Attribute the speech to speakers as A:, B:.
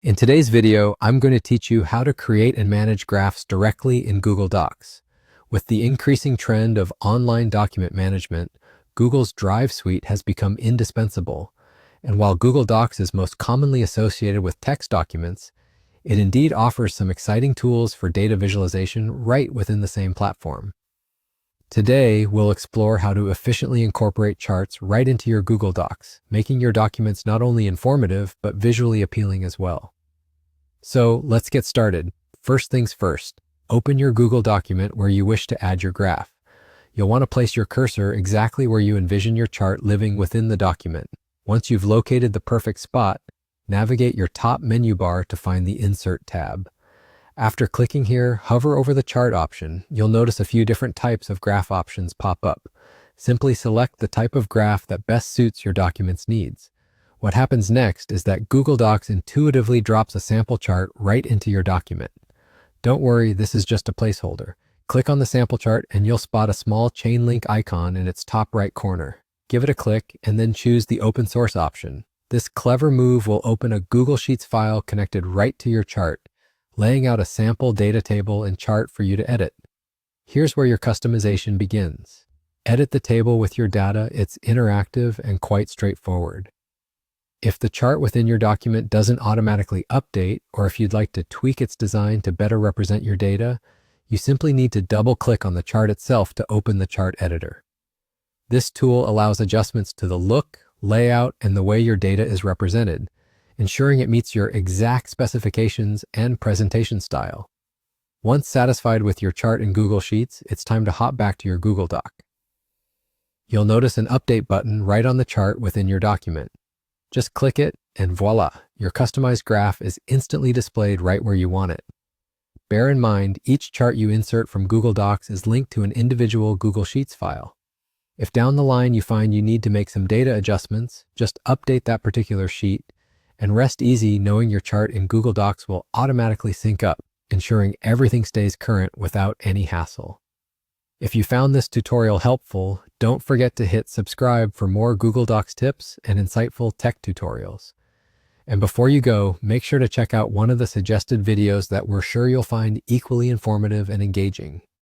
A: In today's video, I'm going to teach you how to create and manage graphs directly in Google Docs. With the increasing trend of online document management, Google's Drive suite has become indispensable. And while Google Docs is most commonly associated with text documents, it indeed offers some exciting tools for data visualization right within the same platform. Today, we'll explore how to efficiently incorporate charts right into your Google Docs, making your documents not only informative, but visually appealing as well. So let's get started. First things first, open your Google document where you wish to add your graph. You'll want to place your cursor exactly where you envision your chart living within the document. Once you've located the perfect spot, navigate your top menu bar to find the Insert tab. After clicking here, hover over the chart option. You'll notice a few different types of graph options pop up. Simply select the type of graph that best suits your document's needs. What happens next is that Google Docs intuitively drops a sample chart right into your document. Don't worry, this is just a placeholder. Click on the sample chart and you'll spot a small chain link icon in its top right corner. Give it a click and then choose the open source option. This clever move will open a Google Sheets file connected right to your chart, laying out a sample data table and chart for you to edit. Here's where your customization begins. Edit the table with your data. It's interactive and quite straightforward. If the chart within your document doesn't automatically update, or if you'd like to tweak its design to better represent your data, you simply need to double-click on the chart itself to open the chart editor. This tool allows adjustments to the look, layout, and the way your data is represented, ensuring it meets your exact specifications and presentation style. Once satisfied with your chart in Google Sheets, it's time to hop back to your Google Doc. You'll notice an update button right on the chart within your document. Just click it and voila, your customized graph is instantly displayed right where you want it. Bear in mind, each chart you insert from Google Docs is linked to an individual Google Sheets file. If down the line you find you need to make some data adjustments, just update that particular sheet and rest easy knowing your chart in Google Docs will automatically sync up, ensuring everything stays current without any hassle. If you found this tutorial helpful, don't forget to hit subscribe for more Google Docs tips and insightful tech tutorials. And before you go, make sure to check out one of the suggested videos that we're sure you'll find equally informative and engaging.